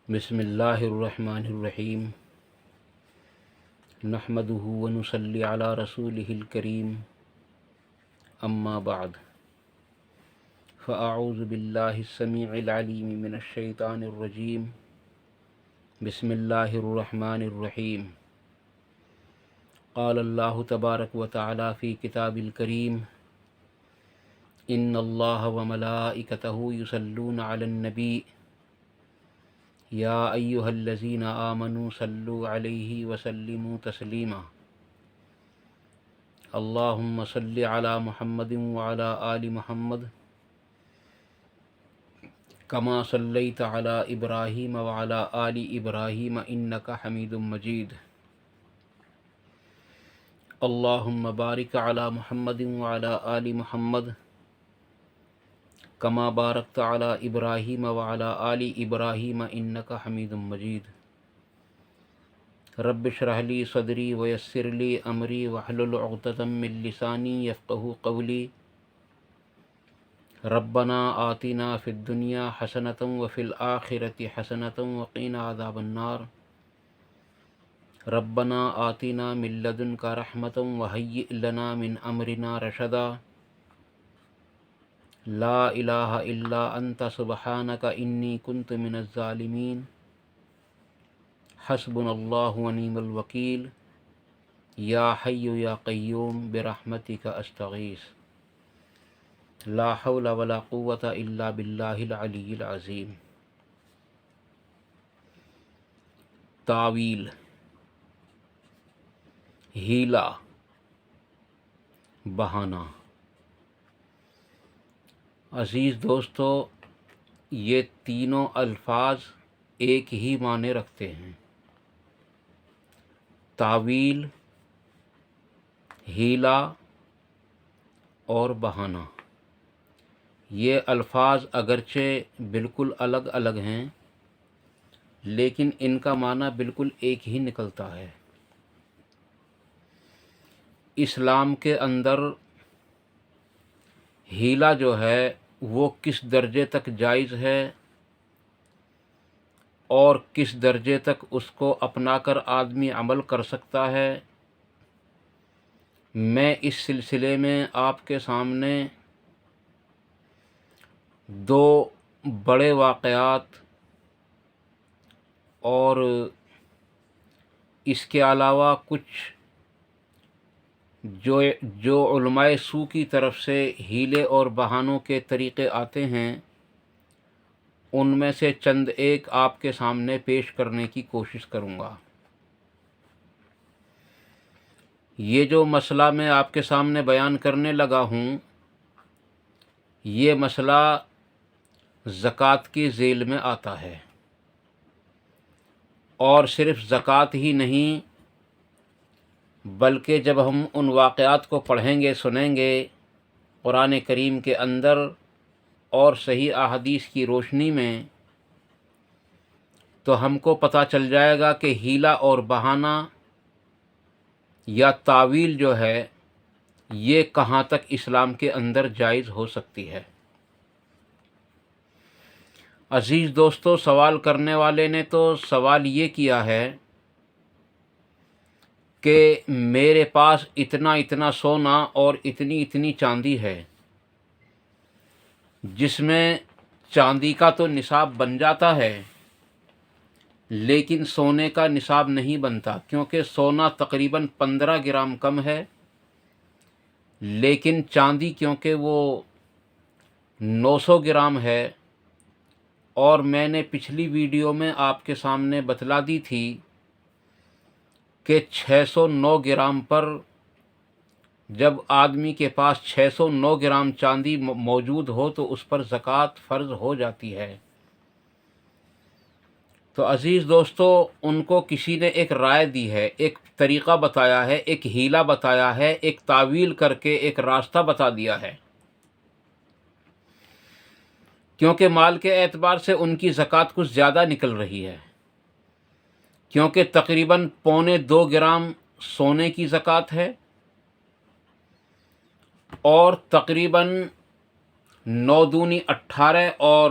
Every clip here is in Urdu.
بسم اللہ الرحمن الرحیم نحمدہ ونصلی علی رسولہ الکریم اما بعد فاعوذ باللہ السمیع العلیم من الشیطان الرجیم بسم اللہ الرحمن الرحیم قال اللہ تبارک و تعالی فی کتاب الکریم ان اللہ وملائکتہ یصلون علی النبی یا ایہا الذین آمنوا صلوا علیہ وسلموا تسلیما اللہم صل علی محمد وعلی آل محمد کما صلیت علی ابراہیم وعلی آل ابراہیم انک حمید مجید اللہم بارک علی محمد وعلی آل محمد کما بارکت علی ابراہیم وعلی آل ابراہیم انک حمید مجید رب اشرح لی صدری ویسر لی امری واحلل عقدۃ من لسانی یفقہوا قولی ربنا آتنا فی الدنیا حسنۃ وفی الآخرۃ حسنۃ وقنا عذاب النار ربنا آتنا من لدنک رحمۃ وہیئ لنا من امرنا رشدا لا الہ الا انت سبحانک انی کنت من الظالمین حسبنا اللہ ونعم الوکیل یا حی یا قیوم برحمتک استغیث لا حول ولا قوة الا باللہ العلی العظیم۔ تعویل، ہیلا، بہانہ۔ عزیز دوستو، یہ تینوں الفاظ ایک ہی معنی رکھتے ہیں۔ تعویل، ہیلا اور بہانہ۔ یہ الفاظ اگرچہ بالکل الگ الگ ہیں لیکن ان کا معنی بالکل ایک ہی نکلتا ہے۔ اسلام کے اندر ہیلا جو ہے وہ کس درجے تک جائز ہے اور کس درجے تک اس کو اپنا کر آدمی عمل کر سکتا ہے، میں اس سلسلے میں آپ کے سامنے دو بڑے واقعات اور اس کے علاوہ کچھ جو علماء سو کی طرف سے ہیلے اور بہانوں کے طریقے آتے ہیں ان میں سے چند ایک آپ کے سامنے پیش کرنے کی کوشش کروں گا۔ یہ جو مسئلہ میں آپ کے سامنے بیان کرنے لگا ہوں، یہ مسئلہ زکوٰۃ کی ذیل میں آتا ہے، اور صرف زکوٰۃ ہی نہیں بلکہ جب ہم ان واقعات کو پڑھیں گے سنیں گے قرآن کریم کے اندر اور صحیح احادیث کی روشنی میں، تو ہم کو پتہ چل جائے گا کہ ہیلا اور بہانہ یا تعویل جو ہے یہ کہاں تک اسلام کے اندر جائز ہو سکتی ہے۔ عزیز دوستو، سوال کرنے والے نے تو سوال یہ کیا ہے کہ میرے پاس اتنا اتنا سونا اور اتنی اتنی چاندی ہے، جس میں چاندی کا تو نصاب بن جاتا ہے لیکن سونے کا نصاب نہیں بنتا، کیونکہ سونا تقریباً 15 گرام کم ہے، لیکن چاندی کیونکہ وہ 900 گرام ہے، اور میں نے پچھلی ویڈیو میں آپ کے سامنے بتلا دی تھی کہ 609 گرام پر جب آدمی کے پاس 609 گرام چاندی موجود ہو تو اس پر زکوٰۃ فرض ہو جاتی ہے۔ تو عزیز دوستو، ان کو کسی نے ایک رائے دی ہے، ایک طریقہ بتایا ہے، ایک ہیلا بتایا ہے، ایک تعویل کر کے ایک راستہ بتا دیا ہے، کیونکہ مال کے اعتبار سے ان کی زکوٰۃ کچھ زیادہ نکل رہی ہے، کیونکہ تقریباً 1.25 گرام سونے کی زکوٰۃ ہے اور تقریباً 9 دونی 18 اور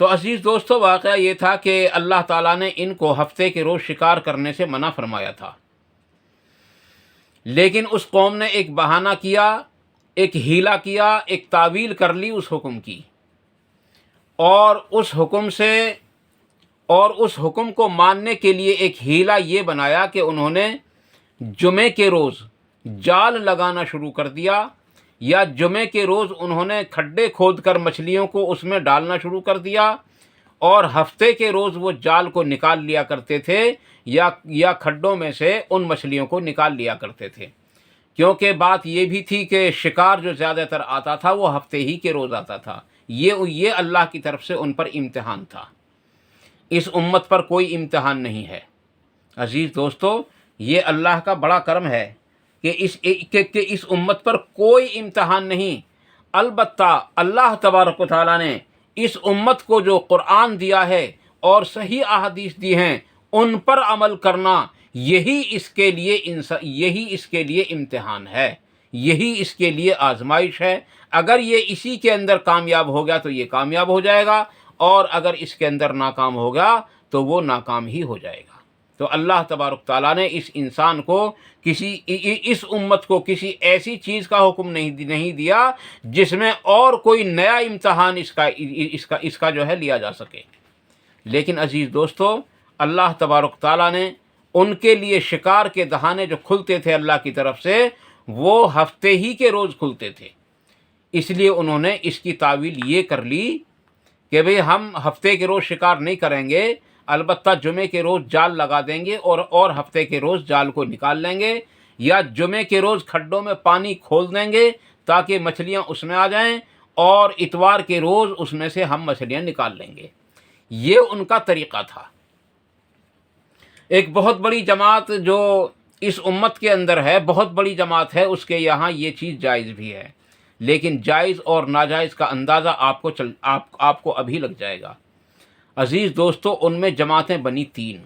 تو عزیز دوستو واقعہ یہ تھا کہ اللہ تعالیٰ نے ان کو ہفتے کے روز شکار کرنے سے منع فرمایا تھا، لیکن اس قوم نے ایک بہانہ کیا، ایک ہیلا کیا، ایک تعویل کر لی اس حکم کی، اور اس حکم کو ماننے کے لیے ایک ہیلا یہ بنایا کہ انہوں نے جمعے کے روز جال لگانا شروع کر دیا، یا جمعے کے روز انہوں نے کھڈے کھود کر مچھلیوں کو اس میں ڈالنا شروع کر دیا، اور ہفتے کے روز وہ جال کو نکال لیا کرتے تھے یا کھڈوں میں سے ان مچھلیوں کو نکال لیا کرتے تھے، کیونکہ بات یہ بھی تھی کہ شکار جو زیادہ تر آتا تھا وہ ہفتے ہی کے روز آتا تھا۔ یہ اللہ کی طرف سے ان پر امتحان تھا، اس امت پر کوئی امتحان نہیں ہے۔ عزیز دوستو، یہ اللہ کا بڑا کرم ہے کہ اس امت پر کوئی امتحان نہیں، البتہ اللہ تبارک و تعالیٰ نے اس امت کو جو قرآن دیا ہے اور صحیح احادیث دی ہیں ان پر عمل کرنا، یہی اس کے لیے امتحان ہے، یہی اس کے لیے آزمائش ہے۔ اگر یہ اسی کے اندر کامیاب ہو گیا تو یہ کامیاب ہو جائے گا، اور اگر اس کے اندر ناکام ہوگا تو وہ ناکام ہی ہو جائے گا۔ تو اللہ تبارک تعالیٰ نے اس امت کو کسی ایسی چیز کا حکم نہیں دیا جس میں اور کوئی نیا امتحان اس کا جو ہے لیا جا سکے۔ لیکن عزیز دوستو، اللہ تبارک تعالیٰ نے ان کے لیے شکار کے دہانے جو کھلتے تھے اللہ کی طرف سے، وہ ہفتے ہی کے روز کھلتے تھے، اس لیے انہوں نے اس کی تعویل یہ کر لی کہ بھئی ہم ہفتے کے روز شکار نہیں کریں گے، البتہ جمعے کے روز جال لگا دیں گے اور ہفتے کے روز جال کو نکال لیں گے، یا جمعے کے روز کھڈوں میں پانی کھول دیں گے تاکہ مچھلیاں اس میں آ جائیں، اور اتوار کے روز اس میں سے ہم مچھلیاں نکال لیں گے۔ یہ ان کا طریقہ تھا۔ ایک بہت بڑی جماعت جو اس امت کے اندر ہے، بہت بڑی جماعت ہے، اس کے یہاں یہ چیز جائز بھی ہے، لیکن جائز اور ناجائز کا اندازہ آپ کو ابھی لگ جائے گا۔ عزیز دوستو، ان میں جماعتیں بنی تین۔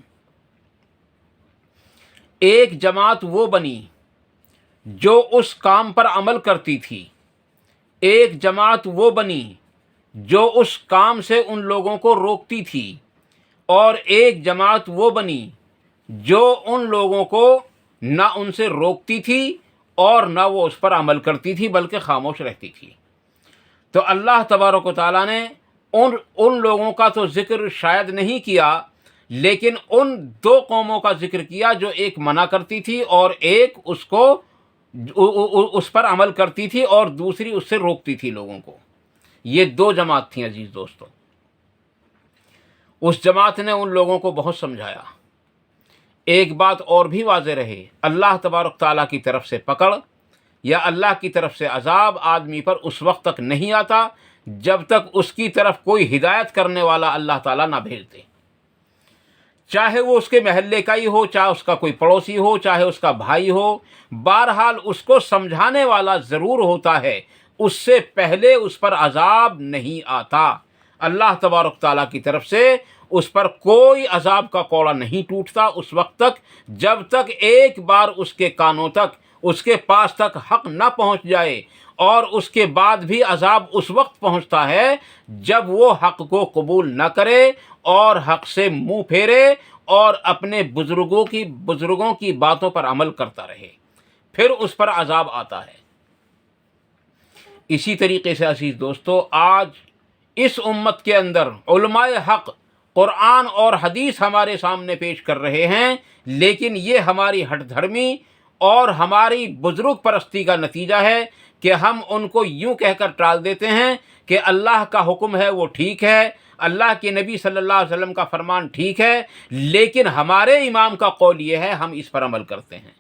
ایک جماعت وہ بنی جو اس کام پر عمل کرتی تھی، ایک جماعت وہ بنی جو اس کام سے ان لوگوں کو روکتی تھی، اور ایک جماعت وہ بنی جو ان لوگوں کو نہ ان سے روکتی تھی اور نہ وہ اس پر عمل کرتی تھی بلکہ خاموش رہتی تھی۔ تو اللہ تبارک و تعالیٰ نے ان لوگوں کا تو ذکر شاید نہیں کیا، لیکن ان دو قوموں کا ذکر کیا جو ایک منع کرتی تھی اور ایک اس پر عمل کرتی تھی اور دوسری اس سے روکتی تھی لوگوں کو۔ یہ دو جماعت تھیں عزیز دوستو۔ اس جماعت نے ان لوگوں کو بہت سمجھایا۔ ایک بات اور بھی واضح رہے، اللہ تبارک تعالیٰ کی طرف سے پکڑ یا اللہ کی طرف سے عذاب آدمی پر اس وقت تک نہیں آتا جب تک اس کی طرف کوئی ہدایت کرنے والا اللہ تعالیٰ نہ بھیج دے، چاہے وہ اس کے محلے کا ہی ہو، چاہے اس کا کوئی پڑوسی ہو، چاہے اس کا بھائی ہو، بہرحال اس کو سمجھانے والا ضرور ہوتا ہے، اس سے پہلے اس پر عذاب نہیں آتا۔ اللہ تبارک تعالیٰ کی طرف سے اس پر کوئی عذاب کا کوڑا نہیں ٹوٹتا اس وقت تک جب تک ایک بار اس کے کانوں تک، اس کے پاس تک حق نہ پہنچ جائے، اور اس کے بعد بھی عذاب اس وقت پہنچتا ہے جب وہ حق کو قبول نہ کرے اور حق سے منہ پھیرے اور اپنے بزرگوں کی باتوں پر عمل کرتا رہے، پھر اس پر عذاب آتا ہے۔ اسی طریقے سے عزیز دوستو، آج اس امت کے اندر علماء حق قرآن اور حدیث ہمارے سامنے پیش کر رہے ہیں، لیکن یہ ہماری ہٹ دھرمی اور ہماری بزرگ پرستی کا نتیجہ ہے کہ ہم ان کو یوں کہہ کر ٹال دیتے ہیں کہ اللہ کا حکم ہے وہ ٹھیک ہے، اللہ کے نبی صلی اللہ علیہ وسلم کا فرمان ٹھیک ہے، لیکن ہمارے امام کا قول یہ ہے، ہم اس پر عمل کرتے ہیں۔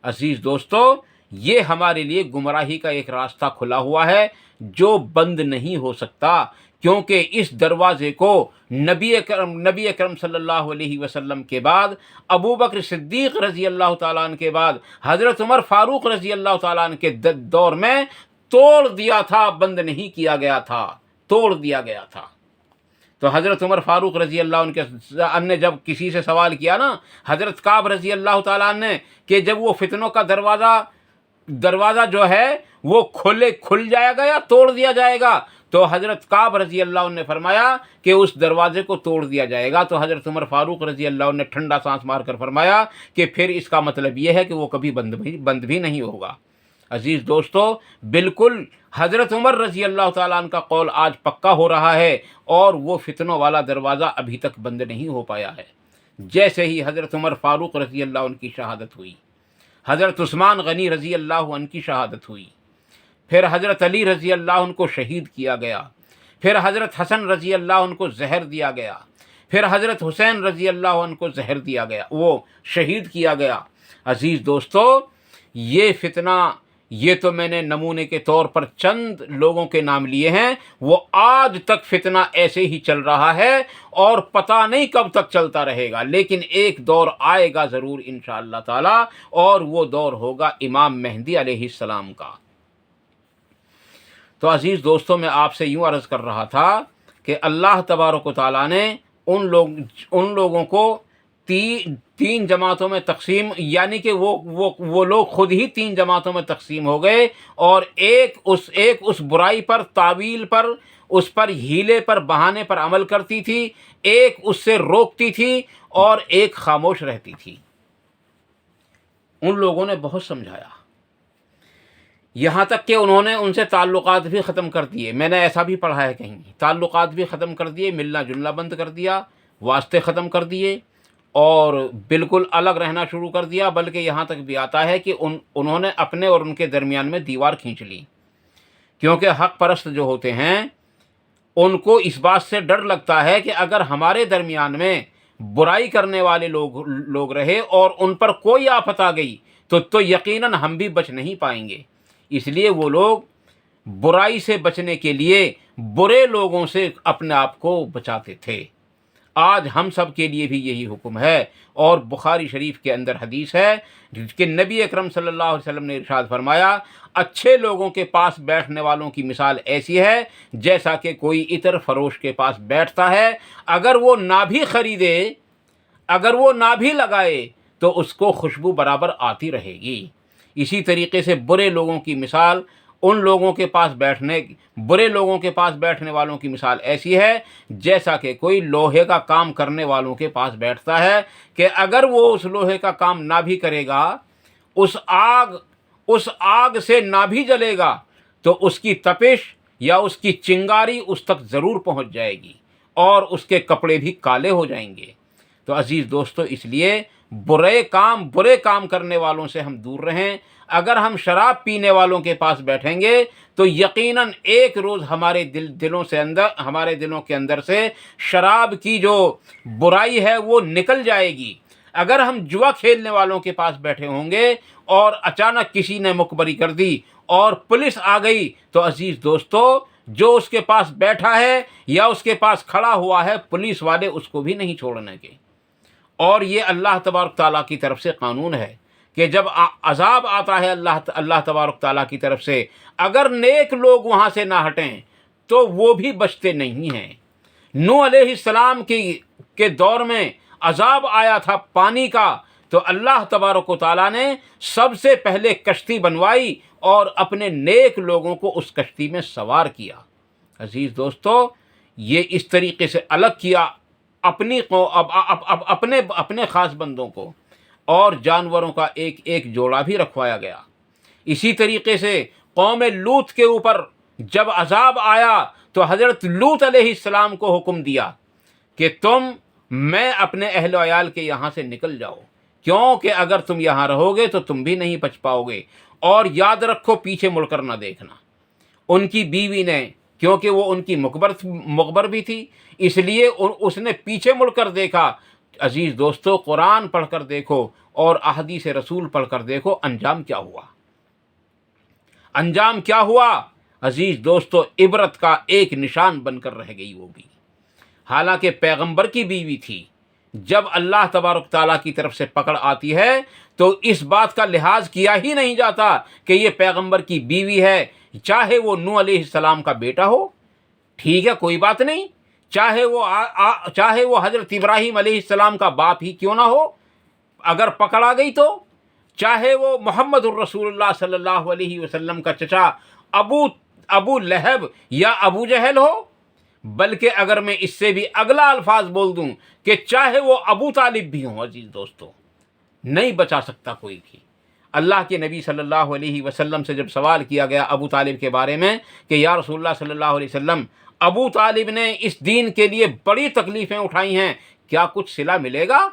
عزیز دوستو، یہ ہمارے لیے گمراہی کا ایک راستہ کھلا ہوا ہے جو بند نہیں ہو سکتا، کیونکہ اس دروازے کو نبی اکرم صلی اللہ علیہ وسلم کے بعد، ابو بکر صدیق رضی اللہ تعالیٰ عنہ کے بعد، حضرت عمر فاروق رضی اللہ تعالیٰ عنہ کے دور میں توڑ دیا تھا، بند نہیں کیا گیا تھا، توڑ دیا گیا تھا۔ تو حضرت عمر فاروق رضی اللہ عنہ نے جب کسی سے سوال کیا نا، حضرت کعب رضی اللہ تعالیٰ عنہ نے، کہ جب وہ فتنوں کا دروازہ جو ہے وہ کھل جائے گا یا توڑ دیا جائے گا، تو حضرت کعب رضی اللہ عنہ نے فرمایا کہ اس دروازے کو توڑ دیا جائے گا، تو حضرت عمر فاروق رضی اللہ عنہ نے ٹھنڈا سانس مار کر فرمایا کہ پھر اس کا مطلب یہ ہے کہ وہ کبھی بند بھی نہیں ہوگا۔ عزیز دوستو، بالکل حضرت عمر رضی اللہ تعالیٰ عنہ کا قول آج پکا ہو رہا ہے، اور وہ فتنوں والا دروازہ ابھی تک بند نہیں ہو پایا ہے۔ جیسے ہی حضرت عمر فاروق رضی اللہ عنہ کی شہادت ہوئی، حضرت عثمان غنی رضی اللہ عنہ کی شہادت ہوئی، پھر حضرت علی رضی اللہ عنہ کو شہید کیا گیا، پھر حضرت حسن رضی اللہ عنہ کو زہر دیا گیا، پھر حضرت حسین رضی اللہ عنہ کو زہر دیا گیا، وہ شہید کیا گیا۔ عزیز دوستو، یہ فتنہ، یہ تو میں نے نمونے کے طور پر چند لوگوں کے نام لیے ہیں، وہ آج تک فتنہ ایسے ہی چل رہا ہے، اور پتہ نہیں کب تک چلتا رہے گا، لیکن ایک دور آئے گا ضرور انشاءاللہ تعالی، اور وہ دور ہوگا امام مہدی علیہ السلام کا۔ تو عزیز دوستوں، میں آپ سے یوں عرض کر رہا تھا کہ اللہ تبارک و تعالیٰ نے ان لوگوں کو تین جماعتوں میں تقسیم، یعنی کہ وہ لوگ خود ہی 3 جماعتوں میں تقسیم ہو گئے، اور ایک اس برائی پر، تعویل پر، اس پر ہیلے پر، بہانے پر عمل کرتی تھی، ایک اس سے روکتی تھی، اور ایک خاموش رہتی تھی۔ ان لوگوں نے بہت سمجھایا، یہاں تک کہ انہوں نے ان سے تعلقات بھی ختم کر دیے۔ میں نے ایسا بھی پڑھا ہے کہیں، تعلقات بھی ختم کر دیے، ملنا جلنا بند کر دیا، واسطے ختم کر دیے، اور بالکل الگ رہنا شروع کر دیا، بلکہ یہاں تک بھی آتا ہے کہ انہوں نے اپنے اور ان کے درمیان میں دیوار کھینچ لی، کیونکہ حق پرست جو ہوتے ہیں ان کو اس بات سے ڈر لگتا ہے کہ اگر ہمارے درمیان میں برائی کرنے والے لوگ رہے اور ان پر کوئی آفت آ گئی تو یقیناً ہم بھی بچ نہیں پائیں گے۔ اس لیے وہ لوگ برائی سے بچنے کے لیے برے لوگوں سے اپنے آپ کو بچاتے تھے۔ آج ہم سب کے لیے بھی یہی حکم ہے، اور بخاری شریف کے اندر حدیث ہے کہ نبی اکرم صلی اللہ علیہ وسلم نے ارشاد فرمایا، اچھے لوگوں کے پاس بیٹھنے والوں کی مثال ایسی ہے جیسا کہ کوئی عطر فروش کے پاس بیٹھتا ہے، اگر وہ نہ بھی خریدے، اگر وہ نہ بھی لگائے تو اس کو خوشبو برابر آتی رہے گی۔ اسی طریقے سے برے لوگوں کی مثال، برے لوگوں کے پاس بیٹھنے والوں کی مثال ایسی ہے جیسا کہ کوئی لوہے کا کام کرنے والوں کے پاس بیٹھتا ہے، کہ اگر وہ اس لوہے کا کام نہ بھی کرے گا، اس آگ سے نہ بھی جلے گا، تو اس کی تپش یا اس کی چنگاری اس تک ضرور پہنچ جائے گی، اور اس کے کپڑے بھی کالے ہو جائیں گے۔ تو عزیز دوستو، اس لیے برے کام کرنے والوں سے ہم دور رہیں۔ اگر ہم شراب پینے والوں کے پاس بیٹھیں گے تو یقیناً ایک روز ہمارے دلوں کے اندر سے شراب کی جو برائی ہے وہ نکل جائے گی۔ اگر ہم جوا کھیلنے والوں کے پاس بیٹھے ہوں گے اور اچانک کسی نے مخبری کر دی اور پولیس آ گئی، تو عزیز دوستو، جو اس کے پاس بیٹھا ہے یا اس کے پاس کھڑا ہوا ہے، پولیس والے اس کو بھی نہیں چھوڑنے کے۔ اور یہ اللہ تبارک تعالیٰ کی طرف سے قانون ہے کہ جب عذاب آتا ہے اللہ تبارک تعالیٰ کی طرف سے، اگر نیک لوگ وہاں سے نہ ہٹیں تو وہ بھی بچتے نہیں ہیں۔ نوح علیہ السلام کے دور میں عذاب آیا تھا پانی کا، تو اللہ تبارک و تعالیٰ نے سب سے پہلے کشتی بنوائی اور اپنے نیک لوگوں کو اس کشتی میں سوار کیا۔ عزیز دوستو، یہ اس طریقے سے الگ کیا اپنے خاص بندوں کو، اور جانوروں کا ایک جوڑا بھی رکھوایا گیا۔ اسی طریقے سے قوم لوط کے اوپر جب عذاب آیا تو حضرت لوط علیہ السلام کو حکم دیا کہ میں اپنے اہل و عیال کے یہاں سے نکل جاؤ، کیونکہ اگر تم یہاں رہو گے تو تم بھی نہیں بچ پاؤ گے، اور یاد رکھو پیچھے مڑ کر نہ دیکھنا۔ ان کی بیوی نے، کیونکہ وہ ان کی مخبر بھی تھی، اس لیے اس نے پیچھے مڑ کر دیکھا۔ عزیز دوستو، قرآن پڑھ کر دیکھو اور احادیث رسول پڑھ کر دیکھو انجام کیا ہوا۔ عزیز دوستو، عبرت کا ایک نشان بن کر رہ گئی وہ بھی، حالانکہ پیغمبر کی بیوی تھی۔ جب اللہ تبارک تعالیٰ کی طرف سے پکڑ آتی ہے تو اس بات کا لحاظ کیا ہی نہیں جاتا کہ یہ پیغمبر کی بیوی ہے، چاہے وہ نوح علیہ السلام کا بیٹا ہو، ٹھیک ہے، کوئی بات نہیں، چاہے وہ حضرت ابراہیم علیہ السلام کا باپ ہی کیوں نہ ہو، اگر پکڑ آ گئی تو، چاہے وہ محمد الرسول اللہ صلی اللہ علیہ وسلم کا چچا ابو لہب یا ابو جہل ہو، بلکہ اگر میں اس سے بھی اگلا الفاظ بول دوں کہ چاہے وہ ابو طالب بھی ہوں، عزیز دوستو، نہیں بچا سکتا کوئی بھی۔ اللہ کے نبی صلی اللہ علیہ وسلم سے جب سوال کیا گیا ابو طالب کے بارے میں کہ یا رسول اللہ صلی اللہ علیہ وسلم، ابو طالب نے اس دین کے لیے بڑی تکلیفیں اٹھائی ہیں، کیا کچھ صلہ ملے گا؟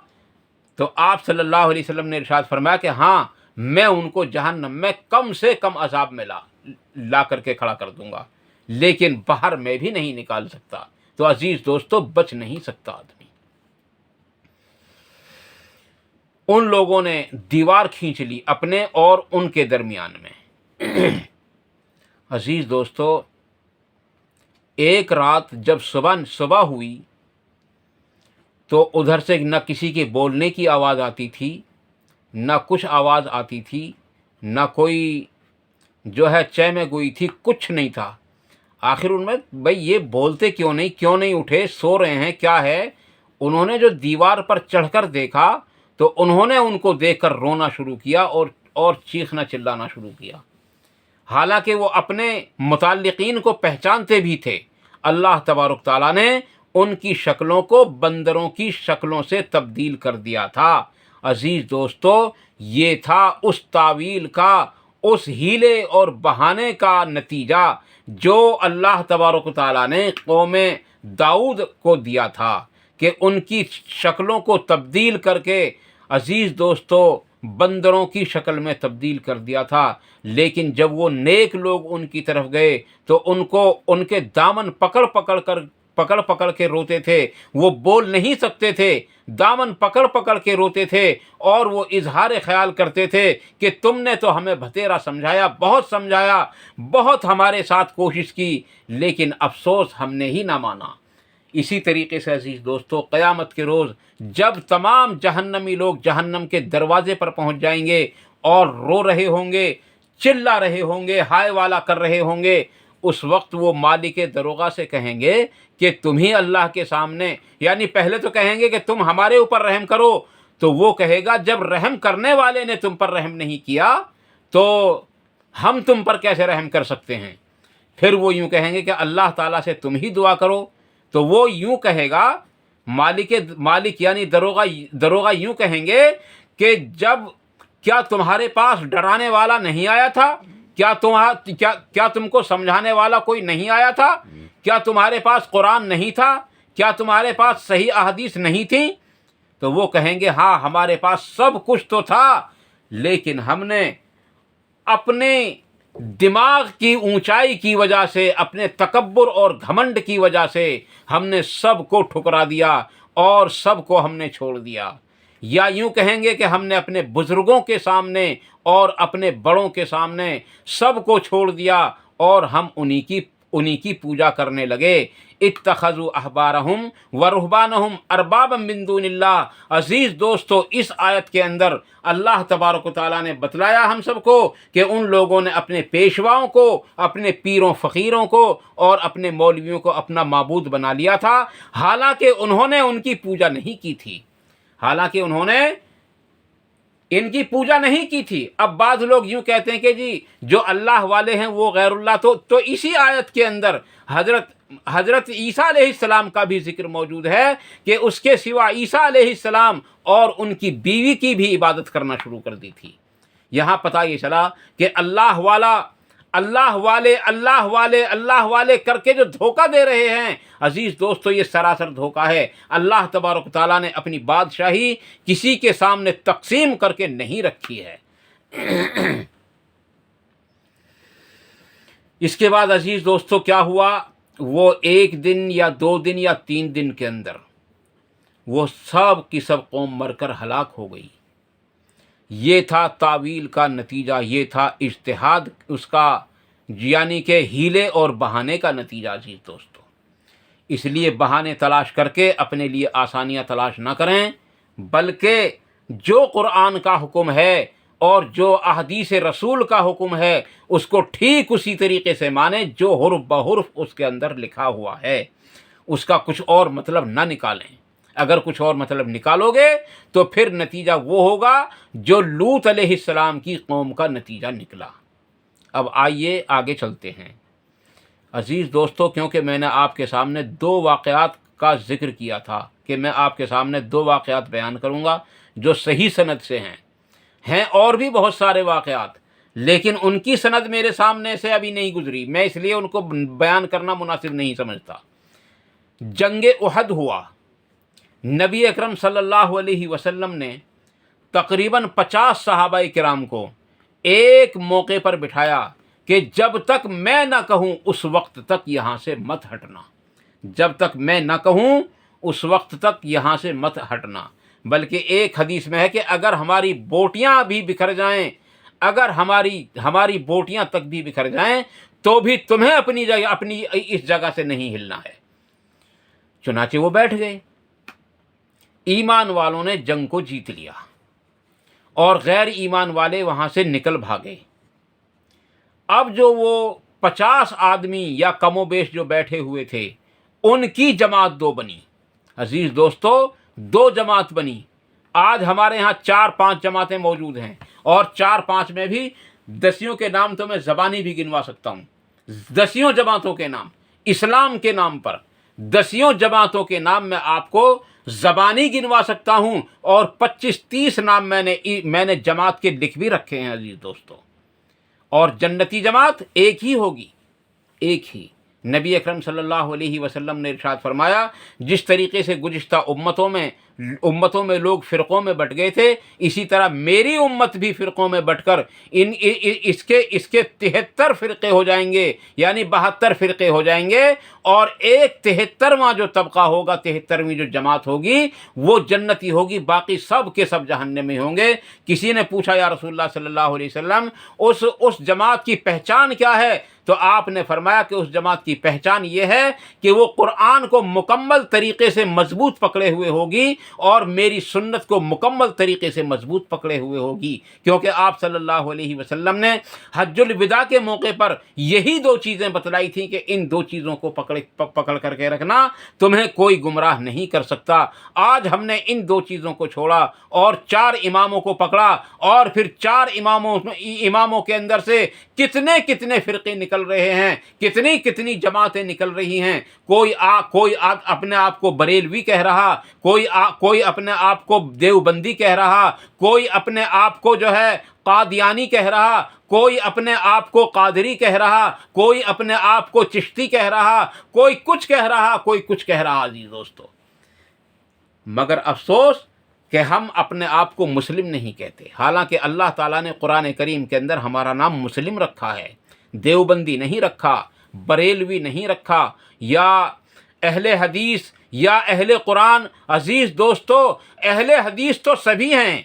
تو آپ صلی اللہ علیہ وسلم نے ارشاد فرمایا کہ ہاں، میں ان کو جہنم میں کم سے کم عذاب میں لا کر کے کھڑا کر دوں گا، لیکن باہر میں بھی نہیں نکال سکتا۔ تو عزیز دوستو، بچ نہیں سکتا آدمی۔ ان لوگوں نے دیوار کھینچ لی اپنے اور ان کے درمیان میں۔ عزیز دوستو، ایک رات جب صبح ہوئی تو ادھر سے نہ کسی کے بولنے کی آواز آتی تھی، نہ کچھ آواز آتی تھی، نہ کوئی جو ہے چیمے گوئی تھی، کچھ نہیں تھا۔ آخر ان میں بھئی یہ بولتے کیوں نہیں اٹھے، سو رہے ہیں، کیا ہے؟ انہوں نے جو دیوار پر چڑھ کر دیکھا تو انہوں نے ان کو دیکھ کر رونا شروع کیا اور چیخنا چلانا شروع کیا، حالانکہ وہ اپنے متعلقین کو پہچانتے بھی تھے۔ اللہ تبارک تعالیٰ نے ان کی شکلوں کو بندروں کی شکلوں سے تبدیل کر دیا تھا۔ عزیز دوستو، یہ تھا اس تعویل کا، اس ہیلے اور بہانے کا نتیجہ جو اللہ تبارک و تعالیٰ نے قوم داؤد کو دیا تھا کہ ان کی شکلوں کو تبدیل کر کے عزیز دوستو بندروں کی شکل میں تبدیل کر دیا تھا۔ لیکن جب وہ نیک لوگ ان کی طرف گئے تو ان کو ان کے دامن پکڑ پکڑ کے روتے تھے، وہ بول نہیں سکتے تھے، دامن پکڑ کے روتے تھے اور وہ اظہار خیال کرتے تھے کہ تم نے تو ہمیں بھتیرا سمجھایا، بہت ہمارے ساتھ کوشش کی، لیکن افسوس ہم نے ہی نہ مانا۔ اسی طریقے سے عزیز دوستو، قیامت کے روز جب تمام جہنمی لوگ جہنم کے دروازے پر پہنچ جائیں گے اور رو رہے ہوں گے، چلا رہے ہوں گے، ہائے والا کر رہے ہوں گے، اس وقت وہ مالک دروغہ سے کہیں گے کہ تم ہی اللہ کے سامنے، یعنی پہلے تو کہیں گے کہ تم ہمارے اوپر رحم کرو، تو وہ کہے گا جب رحم کرنے والے نے تم پر رحم نہیں کیا تو ہم تم پر کیسے رحم کر سکتے ہیں؟ پھر وہ یوں کہیں گے کہ اللہ تعالیٰ سے تم ہی دعا کرو، تو وہ یوں کہے گا، مالک یعنی دروغہ یوں کہیں گے کہ کیا تمہارے پاس ڈرانے والا نہیں آیا تھا؟ کیا تم کو سمجھانے والا کوئی نہیں آیا تھا؟ کیا تمہارے پاس قرآن نہیں تھا؟ کیا تمہارے پاس صحیح احادیث نہیں تھیں؟ تو وہ کہیں گے ہاں، ہمارے پاس سب کچھ تو تھا، لیکن ہم نے اپنے دماغ کی اونچائی کی وجہ سے، اپنے تکبر اور گھمنڈ کی وجہ سے ہم نے سب کو ٹھکرا دیا اور سب کو ہم نے چھوڑ دیا۔ یا یوں کہیں گے کہ ہم نے اپنے بزرگوں کے سامنے اور اپنے بڑوں کے سامنے سب کو چھوڑ دیا اور ہم انہی کی پوجا کرنے لگے۔ اتخذوا احبارہم ورہبانہم اربابا من دون اللہ۔ عزیز دوستو، اس آیت کے اندر اللہ تبارک و تعالیٰ نے بتلایا ہم سب کو کہ ان لوگوں نے اپنے پیشواؤں کو، اپنے پیروں فقیروں کو اور اپنے مولویوں کو اپنا معبود بنا لیا تھا، حالانکہ انہوں نے ان کی پوجا نہیں کی تھی، ان کی پوجا نہیں کی تھی۔ اب بعض لوگ یوں کہتے ہیں کہ جی جو اللہ والے ہیں وہ غیر اللہ، تو اسی آیت کے اندر حضرت عیسیٰ علیہ السلام کا بھی ذکر موجود ہے کہ اس کے سوا عیسیٰ علیہ السلام اور ان کی بیوی کی بھی عبادت کرنا شروع کر دی تھی۔ یہاں پتہ یہ چلا کہ اللہ والے کر کے جو دھوکہ دے رہے ہیں، عزیز دوستو یہ سراسر دھوکہ ہے۔ اللہ تبارک و تعالیٰ نے اپنی بادشاہی کسی کے سامنے تقسیم کر کے نہیں رکھی ہے۔ اس کے بعد عزیز دوستو کیا ہوا؟ وہ 1 دن یا 2 دن یا 3 دن کے اندر وہ سب کی سب قوم مر کر ہلاک ہو گئی۔ یہ تھا تعویل کا نتیجہ، یہ تھا اجتہاد اس کا، یعنی کہ ہیلے اور بہانے کا نتیجہ۔ عزیز دوستو، اس لیے بہانے تلاش کر کے اپنے لیے آسانیاں تلاش نہ کریں، بلکہ جو قرآن کا حکم ہے اور جو احادیث رسول کا حکم ہے اس کو ٹھیک اسی طریقے سے مانیں جو حرف بحرف اس کے اندر لکھا ہوا ہے، اس کا کچھ اور مطلب نہ نکالیں۔ اگر کچھ اور مطلب نکالو گے تو پھر نتیجہ وہ ہوگا جو لوط علیہ السلام کی قوم کا نتیجہ نکلا۔ اب آئیے آگے چلتے ہیں۔ عزیز دوستو، کیونکہ میں نے آپ کے سامنے دو واقعات کا ذکر کیا تھا کہ میں آپ کے سامنے دو واقعات بیان کروں گا جو صحیح سند سے ہیں اور بھی بہت سارے واقعات، لیکن ان کی سند میرے سامنے سے ابھی نہیں گزری، میں اس لیے ان کو بیان کرنا مناسب نہیں سمجھتا۔ جنگ احد ہوا، نبی اکرم صلی اللہ علیہ وسلم نے تقریباً 50 صحابہ کرام کو ایک موقع پر بٹھایا کہ جب تک میں نہ کہوں اس وقت تک یہاں سے مت ہٹنا، جب تک میں نہ کہوں اس وقت تک یہاں سے مت ہٹنا۔ بلکہ ایک حدیث میں ہے کہ اگر ہماری بوٹیاں بھی بکھر جائیں، اگر ہماری بوٹیاں تک بھی بکھر جائیں تو بھی تمہیں اپنی اس جگہ سے نہیں ہلنا ہے۔ چنانچہ وہ بیٹھ گئے، ایمان والوں نے جنگ کو جیت لیا اور غیر ایمان والے وہاں سے نکل بھاگے۔ اب جو وہ 50 آدمی یا کم و بیش جو بیٹھے ہوئے تھے، ان کی جماعت دو بنی۔ عزیز دوستو، دو جماعت بنی۔ آج ہمارے ہاں 4-5 جماعتیں موجود ہیں، اور 4-5 میں بھی 10 کے نام تو میں زبانی بھی گنوا سکتا ہوں۔ 10 جماعتوں کے نام، اسلام کے نام پر 10 جماعتوں کے نام میں آپ کو زبانی گنوا سکتا ہوں، اور 25-30 نام میں نے جماعت کے لکھ بھی رکھے ہیں عزیز دوستو۔ اور جنتی جماعت ایک ہی ہوگی، ایک ہی۔ نبی اکرم صلی اللہ علیہ وسلم نے ارشاد فرمایا، جس طریقے سے گزشتہ امتوں میں لوگ فرقوں میں بٹ گئے تھے، اسی طرح میری امت بھی فرقوں میں بٹ کر اس کے 73 فرقے ہو جائیں گے، یعنی 72 فرقے ہو جائیں گے، اور ایک 73واں جو طبقہ ہوگا، 73ویں جو جماعت ہوگی، وہ جنتی ہوگی، باقی سب کے سب جہنمی ہوں گے۔ کسی نے پوچھا یا رسول اللہ صلی اللہ علیہ وسلم، اس جماعت کی پہچان کیا ہے؟ تو آپ نے فرمایا کہ اس جماعت کی پہچان یہ ہے کہ وہ قرآن کو مکمل طریقے سے مضبوط پکڑے ہوئے ہوگی، اور میری سنت کو مکمل طریقے سے مضبوط پکڑے ہوئے ہوگی، کیونکہ آپ صلی اللہ علیہ وسلم نے حج الوداع کے موقع پر یہی دو چیزیں بتلائی تھیں کہ ان دو چیزوں کو پکڑ کر کے رکھنا، تمہیں کوئی گمراہ نہیں کر سکتا۔ آج ہم نے ان دو چیزوں کو چھوڑا اور 4 اماموں کو پکڑا، اور پھر 4 اماموں کے اندر سے کتنے فرقے نکل رہے ہیں، کتنی جماعتیں نکل رہی ہیں۔ کوئی اپنے آپ کو بریلوی کہہ رہا، کوئی اپنے آپ کو دیوبندی کہہ رہا، کوئی اپنے آپ کو جو ہے قادیانی کہہ رہا، کوئی اپنے آپ کو قادری کہہ رہا، کوئی اپنے آپ کو چشتی کہہ رہا، کوئی کچھ کہہ رہا عزیز دوستو۔ مگر افسوس کہ ہم اپنے آپ کو مسلم نہیں کہتے، حالانکہ اللہ تعالیٰ نے قرآن کریم کے اندر ہمارا نام مسلم رکھا ہے، دیوبندی نہیں رکھا، بریلوی نہیں رکھا، یا اہل حدیث یا اہل قرآن۔ عزیز دوستو، اہل حدیث تو سبھی ہیں،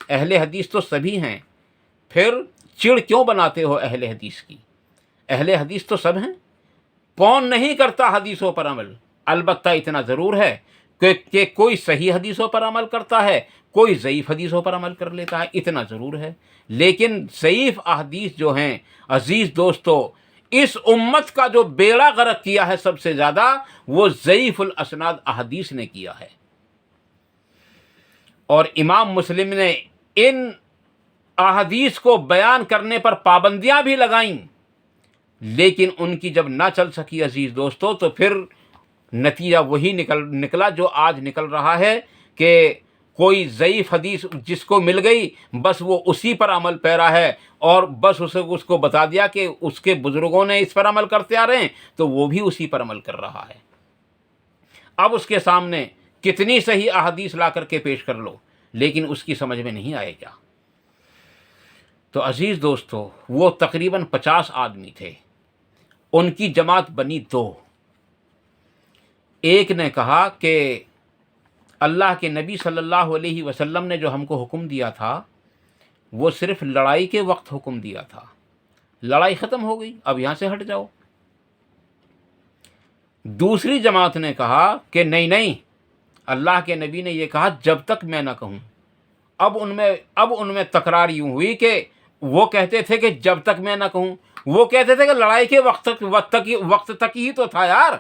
اہل حدیث تو سبھی ہیں، پھر چڑ کیوں بناتے ہو اہل حدیث کی؟ اہل حدیث تو سب ہیں۔ کون نہیں کرتا حدیثوں پر عمل؟ البتہ اتنا ضرور ہے کہ کوئی صحیح حدیثوں پر عمل کرتا ہے، کوئی ضعیف حدیثوں پر عمل کر لیتا ہے، اتنا ضرور ہے۔ لیکن ضعیف احادیث جو ہیں عزیز دوستو، اس امت کا جو بیڑا غرق کیا ہے سب سے زیادہ، وہ ضعیف الاسناد احادیث نے کیا ہے۔ اور امام مسلم نے ان احادیث کو بیان کرنے پر پابندیاں بھی لگائیں، لیکن ان کی جب نہ چل سکی عزیز دوستو، تو پھر نتیجہ وہی نکلا جو آج نکل رہا ہے کہ کوئی ضعیف حدیث جس کو مل گئی بس وہ اسی پر عمل پیرا ہے، اور بس اس کو بتا دیا کہ اس کے بزرگوں نے اس پر عمل کرتے آ رہے ہیں، تو وہ بھی اسی پر عمل کر رہا ہے۔ اب اس کے سامنے کتنی صحیح احادیث لا کر کے پیش کر لو، لیکن اس کی سمجھ میں نہیں آئے گا۔ تو عزیز دوستو، وہ تقریباً 50 آدمی تھے، ان کی جماعت بنی 2۔ ایک نے کہا کہ اللہ کے نبی صلی اللہ علیہ وسلم نے جو ہم کو حکم دیا تھا، وہ صرف لڑائی کے وقت حکم دیا تھا، لڑائی ختم ہو گئی، اب یہاں سے ہٹ جاؤ۔ دوسری جماعت نے کہا کہ نہیں، اللہ کے نبی نے یہ کہا جب تک میں نہ کہوں۔ اب ان میں تکرار یوں ہوئی کہ وہ کہتے تھے کہ جب تک میں نہ کہوں، وہ کہتے تھے کہ لڑائی کے وقت تک ہی تو تھا یار،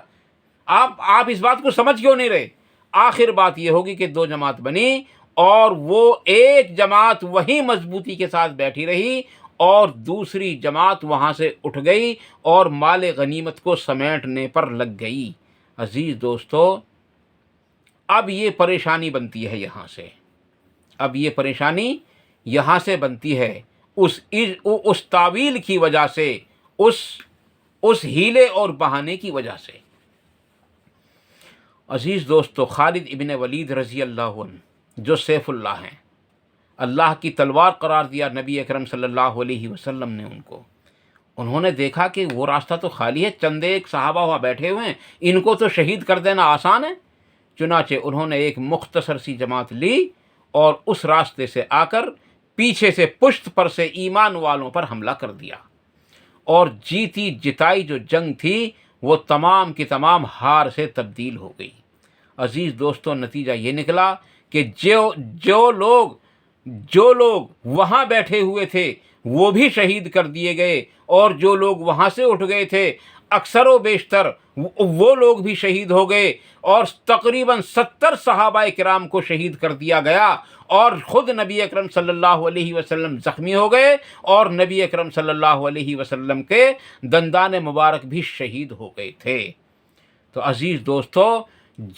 آپ اس بات کو سمجھ کیوں نہیں رہے؟ آخر بات یہ ہوگی کہ 2 جماعت بنی، اور وہ ایک جماعت وہی مضبوطی کے ساتھ بیٹھی رہی، اور دوسری جماعت وہاں سے اٹھ گئی اور مال غنیمت کو سمیٹنے پر لگ گئی۔ عزیز دوستو، اب یہ پریشانی بنتی ہے یہاں سے، اب یہ پریشانی یہاں سے بنتی ہے اس تعویل کی وجہ سے، اس ہیلے اور بہانے کی وجہ سے۔ عزیز دوستو، خالد ابن ولید رضی اللہ عنہ جو سیف اللہ ہیں، اللہ کی تلوار قرار دیا نبی اکرم صلی اللہ علیہ وسلم نے ان کو، انہوں نے دیکھا کہ وہ راستہ تو خالی ہے، چند ایک صحابہ وہاں بیٹھے ہوئے ہیں، ان کو تو شہید کر دینا آسان ہے۔ چنانچہ انہوں نے ایک مختصر سی جماعت لی اور اس راستے سے آ کر پیچھے سے پشت پر سے ایمان والوں پر حملہ کر دیا، اور جیتی جتائی جو جنگ تھی وہ تمام کی تمام ہار سے تبدیل ہو گئی۔ عزیز دوستوں، نتیجہ یہ نکلا کہ جو لوگ وہاں بیٹھے ہوئے تھے وہ بھی شہید کر دیے گئے، اور جو لوگ وہاں سے اٹھ گئے تھے اکثر و بیشتر وہ لوگ بھی شہید ہو گئے، اور تقریباً 70 صحابہ کرام کو شہید کر دیا گیا، اور خود نبی اکرم صلی اللہ علیہ وسلم زخمی ہو گئے، اور نبی اکرم صلی اللہ علیہ وسلم کے دندان مبارک بھی شہید ہو گئے تھے۔ تو عزیز دوستو،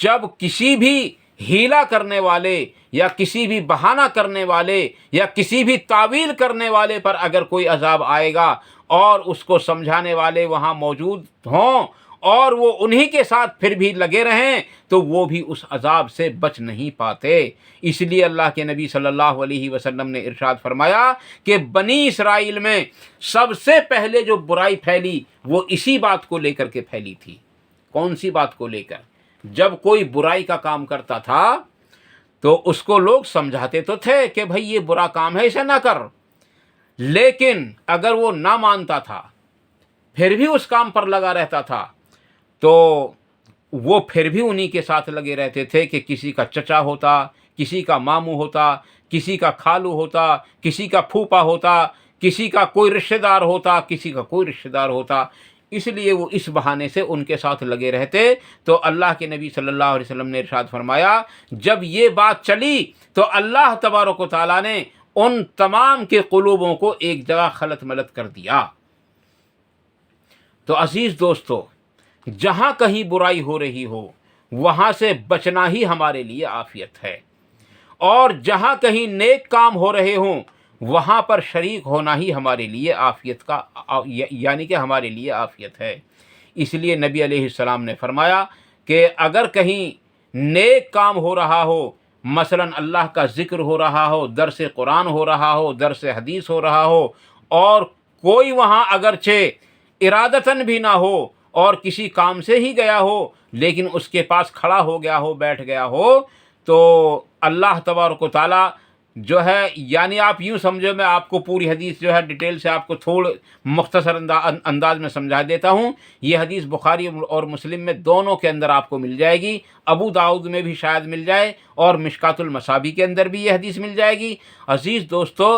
جب کسی بھی ہیلا کرنے والے یا کسی بھی بہانہ کرنے والے یا کسی بھی تعویل کرنے والے پر اگر کوئی عذاب آئے گا اور اس کو سمجھانے والے وہاں موجود ہوں اور وہ انہی کے ساتھ پھر بھی لگے رہیں تو وہ بھی اس عذاب سے بچ نہیں پاتے۔ اس لیے اللہ کے نبی صلی اللہ علیہ وسلم نے ارشاد فرمایا کہ بنی اسرائیل میں سب سے پہلے جو برائی پھیلی وہ اسی بات کو لے کر کے پھیلی تھی۔ کون سی بات کو لے کر؟ جب کوئی برائی کا کام کرتا تھا تو اس کو لوگ سمجھاتے تو تھے کہ بھئی یہ برا کام ہے، اسے نہ کر، لیکن اگر وہ نہ مانتا تھا پھر بھی اس کام پر لگا رہتا تھا تو وہ پھر بھی انہی کے ساتھ لگے رہتے تھے کہ کسی کا چچا ہوتا، کسی کا ماموں ہوتا، کسی کا خالو ہوتا، کسی کا پھوپا ہوتا، کسی کا کوئی رشتہ دار ہوتا، کسی کا کوئی رشتہ دار ہوتا۔ اس لیے وہ اس بہانے سے ان کے ساتھ لگے رہتے۔ تو اللہ کے نبی صلی اللہ علیہ وسلم نے ارشاد فرمایا، جب یہ بات چلی تو اللہ تبارک و تعالیٰ نے ان تمام کے قلوبوں کو ایک جگہ خلط ملط کر دیا۔ تو عزیز دوستو، جہاں کہیں برائی ہو رہی ہو وہاں سے بچنا ہی ہمارے لیے عافیت ہے، اور جہاں کہیں نیک کام ہو رہے ہوں وہاں پر شریک ہونا ہی ہمارے لیے عافیت کا یعنی کہ ہمارے لیے عافیت ہے۔ اس لیے نبی علیہ السلام نے فرمایا کہ اگر کہیں نیک کام ہو رہا ہو، مثلا اللہ کا ذکر ہو رہا ہو، درس قرآن ہو رہا ہو، درس حدیث ہو رہا ہو، اور کوئی وہاں اگرچہ ارادتاً بھی نہ ہو اور کسی کام سے ہی گیا ہو لیکن اس کے پاس کھڑا ہو گیا ہو، بیٹھ گیا ہو، تو اللہ تبارک و تعالیٰ جو ہے، یعنی آپ یوں سمجھو، میں آپ کو پوری حدیث جو ہے ڈیٹیل سے آپ کو تھوڑا مختصر انداز میں سمجھا دیتا ہوں۔ یہ حدیث بخاری اور مسلم میں دونوں کے اندر آپ کو مل جائے گی، ابو داؤد میں بھی شاید مل جائے، اور مشکات المصابیح کے اندر بھی یہ حدیث مل جائے گی۔ عزیز دوستو،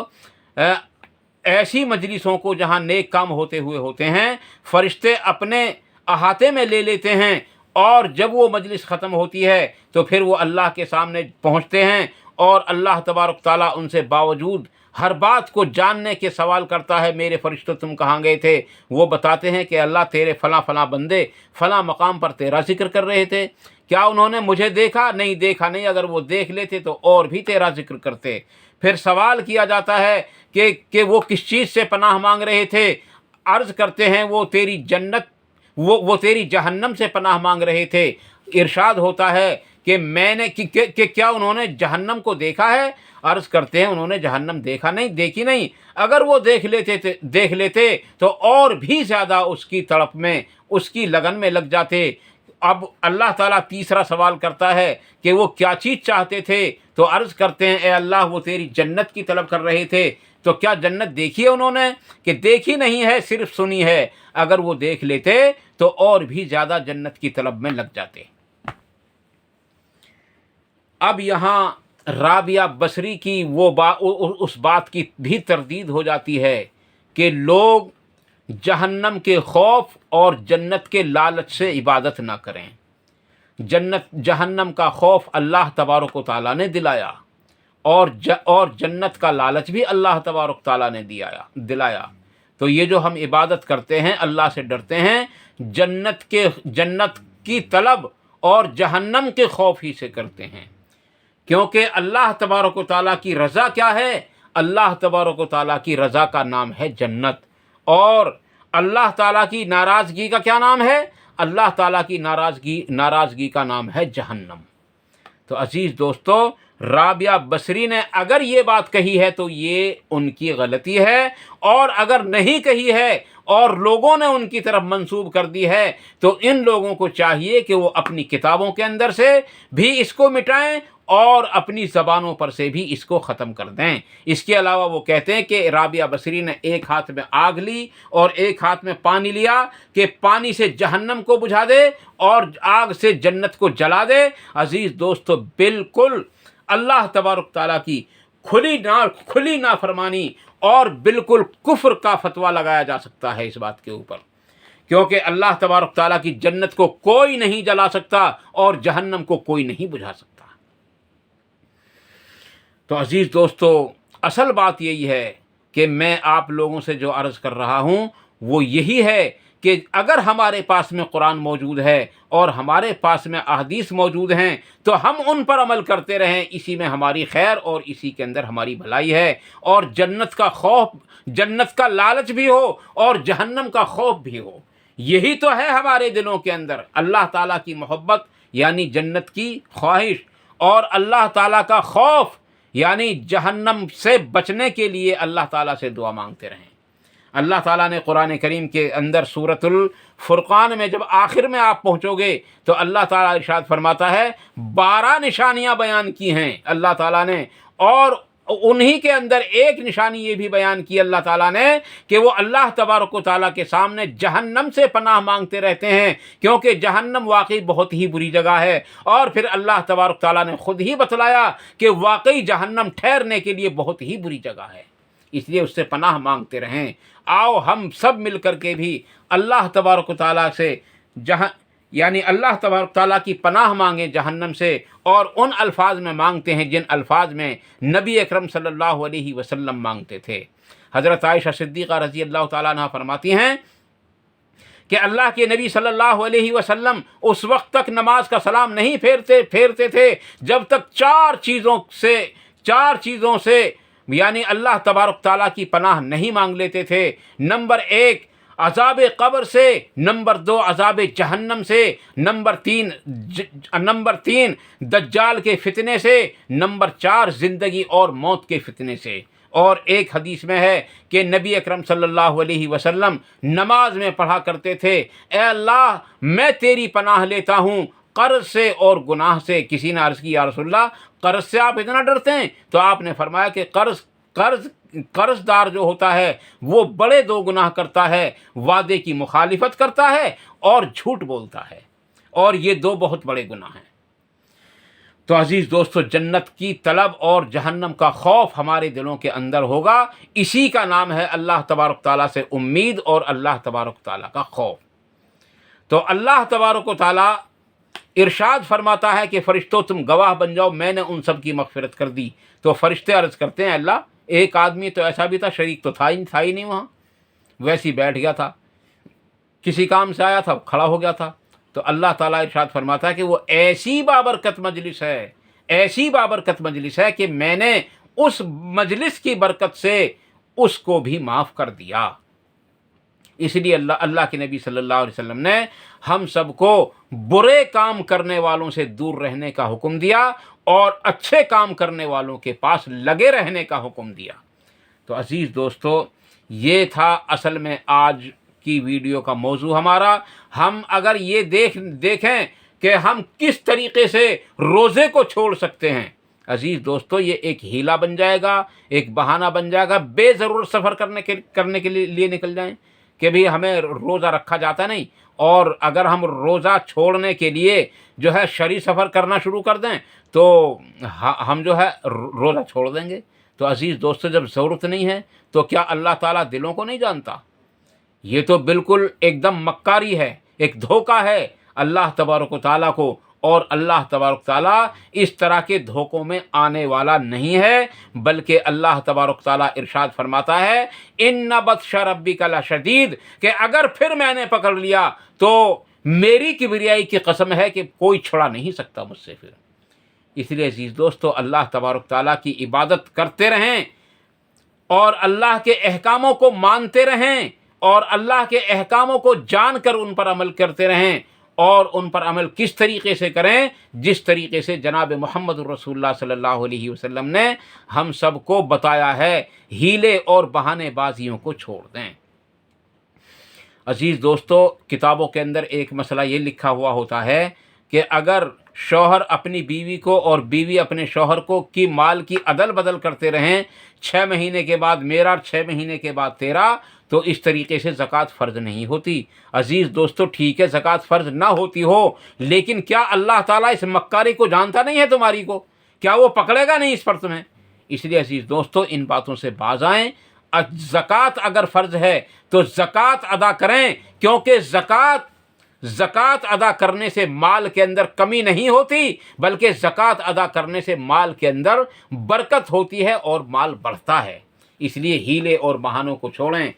ایسی مجلسوں کو جہاں نیک کام ہوتے ہیں فرشتے اپنے احاطے میں لے لیتے ہیں، اور جب وہ مجلس ختم ہوتی ہے تو پھر وہ اللہ کے سامنے پہنچتے ہیں، اور اللہ تبارک تعالیٰ ان سے باوجود ہر بات کو جاننے کے سوال کرتا ہے، میرے فرشتوں تم کہاں گئے تھے؟ وہ بتاتے ہیں کہ اللہ تیرے فلاں فلاں بندے فلاں مقام پر تیرا ذکر کر رہے تھے، کیا انہوں نے مجھے دیکھا؟ نہیں دیکھا نہیں، اگر وہ دیکھ لیتے تو اور بھی تیرا ذکر کرتے۔ پھر سوال کیا جاتا ہے کہ وہ کس چیز سے پناہ مانگ رہے تھے؟ عرض کرتے ہیں وہ تیری جنت، وہ تیری جہنم سے پناہ مانگ رہے تھے۔ ارشاد ہوتا ہے کہ میں نے کہ کیا انہوں نے جہنم کو دیکھا ہے؟ عرض کرتے ہیں انہوں نے جہنم دیکھی نہیں، اگر وہ دیکھ لیتے تو اور بھی زیادہ اس کی تڑپ میں، اس کی لگن میں لگ جاتے۔ اب اللہ تعالیٰ تیسرا سوال کرتا ہے کہ وہ کیا چیز چاہتے تھے؟ تو عرض کرتے ہیں اے اللہ وہ تیری جنت کی طلب کر رہے تھے۔ تو کیا جنت دیکھی ہے انہوں نے؟ کہ دیکھی نہیں ہے، صرف سنی ہے۔ اگر وہ دیکھ لیتے تو اور بھی زیادہ جنت کی طلب میں لگ جاتے۔ اب یہاں رابعہ بصری کی اس بات کی بھی تردید ہو جاتی ہے کہ لوگ جہنم کے خوف اور جنت کے لالچ سے عبادت نہ کریں۔ جہنم کا خوف اللہ تبارک و تعالیٰ نے دلایا، اور جنت کا لالچ بھی اللہ تبارک تعالیٰ نے دلایا۔ تو یہ جو ہم عبادت کرتے ہیں، اللہ سے ڈرتے ہیں، جنت کی طلب اور جہنم کے خوف ہی سے کرتے ہیں، کیونکہ اللہ تبارک و تعالیٰ کی رضا کیا ہے؟ اللہ تبارک و تعالیٰ کی رضا کا نام ہے جنت، اور اللہ تعالیٰ کی ناراضگی کا کیا نام ہے؟ اللہ تعالیٰ کی ناراضگی کا نام ہے جہنم۔ تو عزیز دوستو، رابعہ بصری نے اگر یہ بات کہی ہے تو یہ ان کی غلطی ہے، اور اگر نہیں کہی ہے اور لوگوں نے ان کی طرف منسوب کر دی ہے تو ان لوگوں کو چاہیے کہ وہ اپنی کتابوں کے اندر سے بھی اس کو مٹائیں اور اپنی زبانوں پر سے بھی اس کو ختم کر دیں۔ اس کے علاوہ وہ کہتے ہیں کہ رابعہ بصری نے ایک ہاتھ میں آگ لی اور ایک ہاتھ میں پانی لیا کہ پانی سے جہنم کو بجھا دے اور آگ سے جنت کو جلا دے۔ عزیز دوستو، بالکل اللہ تبارک تعالیٰ کی کھلی نافرمانی اور بالکل کفر کا فتویٰ لگایا جا سکتا ہے اس بات کے اوپر، کیونکہ اللہ تبارک تعالیٰ کی جنت کو کوئی نہیں جلا سکتا اور جہنم کو کوئی نہیں بجھا سکتا۔ تو عزیز دوستو، اصل بات یہی ہے کہ میں آپ لوگوں سے جو عرض کر رہا ہوں وہ یہی ہے کہ اگر ہمارے پاس میں قرآن موجود ہے اور ہمارے پاس میں احادیث موجود ہیں تو ہم ان پر عمل کرتے رہیں، اسی میں ہماری خیر اور اسی کے اندر ہماری بھلائی ہے، اور جنت کا خوف، جنت کا لالچ بھی ہو اور جہنم کا خوف بھی ہو۔ یہی تو ہے ہمارے دلوں کے اندر، اللہ تعالیٰ کی محبت یعنی جنت کی خواہش، اور اللہ تعالیٰ کا خوف یعنی جہنم سے بچنے کے لیے اللہ تعالیٰ سے دعا مانگتے رہیں۔ اللہ تعالیٰ نے قرآن کریم کے اندر سورۃ الفرقان میں جب آخر میں آپ پہنچو گے تو اللہ تعالیٰ ارشاد فرماتا ہے 12 نشانیاں بیان کی ہیں اللہ تعالیٰ نے، اور انہی کے اندر ایک نشانی یہ بھی بیان کی اللہ تعالیٰ نے کہ وہ اللہ تبارک و تعالیٰ کے سامنے جہنم سے پناہ مانگتے رہتے ہیں، کیونکہ جہنم واقعی بہت ہی بری جگہ ہے، اور پھر اللہ تبارک تعالیٰ نے خود ہی بتلایا کہ واقعی جہنم ٹھہرنے کے لیے بہت ہی بری جگہ ہے، اس لیے اس سے پناہ مانگتے رہیں۔ آؤ ہم سب مل کر کے بھی اللہ تبارک و تعالیٰ سے یعنی اللہ تبارک تعالیٰ کی پناہ مانگیں جہنم سے، اور ان الفاظ میں مانگتے ہیں جن الفاظ میں نبی اکرم صلی اللہ علیہ وسلم مانگتے تھے۔ حضرت عائشہ صدیقہ رضی اللہ تعالیٰ عنہ فرماتی ہیں کہ اللہ کے نبی صلی اللہ علیہ وسلم اس وقت تک نماز کا سلام نہیں پھیرتے تھے جب تک چار چیزوں سے یعنی اللہ تبارک تعالیٰ کی پناہ نہیں مانگ لیتے تھے۔ نمبر 1 عذاب قبر سے، نمبر 2 عذاب جہنم سے، نمبر 3 دجال کے فتنے سے، نمبر 4 زندگی اور موت کے فتنے سے۔ اور ایک حدیث میں ہے کہ نبی اکرم صلی اللہ علیہ وسلم نماز میں پڑھا کرتے تھے، اے اللہ میں تیری پناہ لیتا ہوں قرض سے اور گناہ سے۔ کسی نے عرض کی یا رسول اللہ قرض سے آپ اتنا ڈرتے ہیں؟ تو آپ نے فرمایا کہ قرض دار جو ہوتا ہے وہ بڑے 2 گناہ کرتا ہے، وعدے کی مخالفت کرتا ہے اور جھوٹ بولتا ہے، اور یہ 2 بہت بڑے گناہ ہیں۔ تو عزیز دوستو، جنت کی طلب اور جہنم کا خوف ہمارے دلوں کے اندر ہوگا، اسی کا نام ہے اللہ تبارک تعالیٰ سے امید اور اللہ تبارک تعالیٰ کا خوف۔ تو اللہ تبارک و تعالیٰ ارشاد فرماتا ہے کہ فرشتوں تم گواہ بن جاؤ، میں نے ان سب کی مغفرت کر دی۔ تو فرشتے عرض کرتے ہیں اللہ ایک آدمی تو ایسا بھی تھا، شریک تو تھا ہی نہیں وہاں، ویسے ہی بیٹھ گیا تھا، کسی کام سے آیا تھا کھڑا ہو گیا تھا۔ تو اللہ تعالیٰ ارشاد فرماتا ہے کہ وہ ایسی بابرکت مجلس ہے کہ میں نے اس مجلس کی برکت سے اس کو بھی معاف کر دیا۔ اس لیے اللہ کے نبی صلی اللہ علیہ وسلم نے ہم سب کو برے کام کرنے والوں سے دور رہنے کا حکم دیا اور اچھے کام کرنے والوں کے پاس لگے رہنے کا حکم دیا۔ تو عزیز دوستو، یہ تھا اصل میں آج کی ویڈیو کا موضوع ہمارا۔ ہم اگر یہ دیکھیں کہ ہم کس طریقے سے روزے کو چھوڑ سکتے ہیں، عزیز دوستو یہ ایک ہیلا بن جائے گا، ایک بہانہ بن جائے گا، بے ضرور سفر کرنے کے لیے نکل جائیں کہ بھی ہمیں روزہ رکھا جاتا نہیں، اور اگر ہم روزہ چھوڑنے کے لیے جو ہے شرعی سفر کرنا شروع کر دیں تو ہم جو ہے روزہ چھوڑ دیں گے۔ تو عزیز دوستو، جب ضرورت نہیں ہے تو کیا اللہ تعالیٰ دلوں کو نہیں جانتا؟ یہ تو بالکل ایک دم مکاری ہے، ایک دھوکہ ہے اللہ تبارک و تعالیٰ کو اور اللہ تبارک تعالیٰ اس طرح کے دھوکوں میں آنے والا نہیں ہے، بلکہ اللہ تبارک تعالیٰ ارشاد فرماتا ہے ان بطش ربک لشدید، کہ اگر پھر میں نے پکڑ لیا تو میری کبریائی کی قسم ہے کہ کوئی چھڑا نہیں سکتا مجھ سے پھر۔ اس لیے عزیز دوستو، اللہ تبارک تعالیٰ کی عبادت کرتے رہیں اور اللہ کے احکاموں کو مانتے رہیں اور اللہ کے احکاموں کو جان کر ان پر عمل کرتے رہیں، اور ان پر عمل کس طریقے سے کریں؟ جس طریقے سے جناب محمد رسول اللہ صلی اللہ علیہ وسلم نے ہم سب کو بتایا ہے، ہیلے اور بہانے بازیوں کو چھوڑ دیں۔ عزیز دوستو، کتابوں کے اندر ایک مسئلہ یہ لکھا ہوا ہوتا ہے کہ اگر شوہر اپنی بیوی کو اور بیوی اپنے شوہر کو کی مال کی عدل بدل کرتے رہیں، 6 مہینے کے بعد میرا، 6 مہینے کے بعد تیرا، تو اس طریقے سے زکوٰۃ فرض نہیں ہوتی۔ عزیز دوستو، ٹھیک ہے زکوٰۃ فرض نہ ہوتی ہو، لیکن کیا اللہ تعالیٰ اس مکاری کو جانتا نہیں ہے تمہاری کو؟ کیا وہ پکڑے گا نہیں اس پر تمہیں؟ اس لیے عزیز دوستو، ان باتوں سے باز آئیں۔ زکوٰۃ اگر فرض ہے تو زکوٰۃ ادا کریں، کیونکہ زکوٰۃ ادا کرنے سے مال کے اندر کمی نہیں ہوتی، بلکہ زکوٰۃ ادا کرنے سے مال کے اندر برکت ہوتی ہے اور مال بڑھتا ہے۔ اس لیے ہیلے اور بہانوں کو چھوڑیں،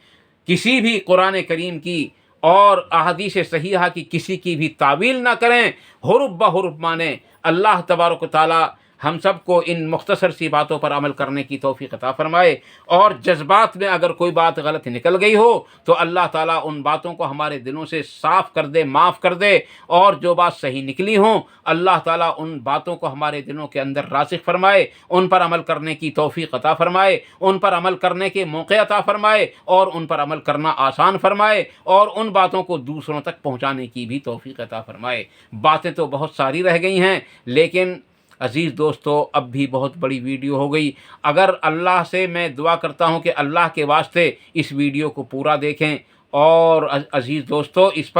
کسی بھی قرآن کریم کی اور احادیث صحیحہ کی کسی کی بھی تعویل نہ کریں، حرف بحرف مانیں۔ اللہ تبارک و تعالیٰ ہم سب کو ان مختصر سی باتوں پر عمل کرنے کی توفیق عطا فرمائے، اور جذبات میں اگر کوئی بات غلط نکل گئی ہو تو اللہ تعالیٰ ان باتوں کو ہمارے دلوں سے صاف کر دے، معاف کر دے، اور جو بات صحیح نکلی ہوں اللہ تعالیٰ ان باتوں کو ہمارے دلوں کے اندر راسخ فرمائے، ان پر عمل کرنے کی توفیق عطا فرمائے، ان پر عمل کرنے کے موقع عطا فرمائے، اور ان پر عمل کرنا آسان فرمائے، اور ان باتوں کو دوسروں تک پہنچانے کی بھی توفیق عطا فرمائے۔ باتیں تو بہت ساری رہ گئی ہیں، لیکن عزیز دوستو اب بھی بہت بڑی ویڈیو ہو گئی۔ اگر اللہ سے میں دعا کرتا ہوں کہ اللہ کے واسطے اس ویڈیو کو پورا دیکھیں، اور عزیز دوستو اس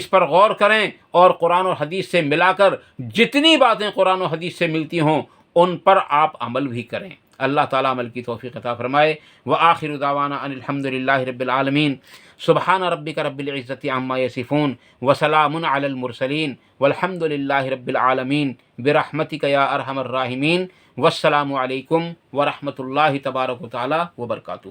پر غور کریں، اور قرآن و حدیث سے ملا کر جتنی باتیں قرآن و حدیث سے ملتی ہوں ان پر آپ عمل بھی کریں۔ اللہ تعالیٰ عمل کی توفیق عطا فرمائے۔ وآخر دعوانا ان الحمد للہ رب العالمین۔ سبحان ربک رب العزت عما یصفون وسلام علی المرسلین والحمد للہ رب العالمین برحمتک یا ارحم الراحمین۔ والسلام علیکم ورحمۃ اللہ تبارک و تعالی وبرکاتہ۔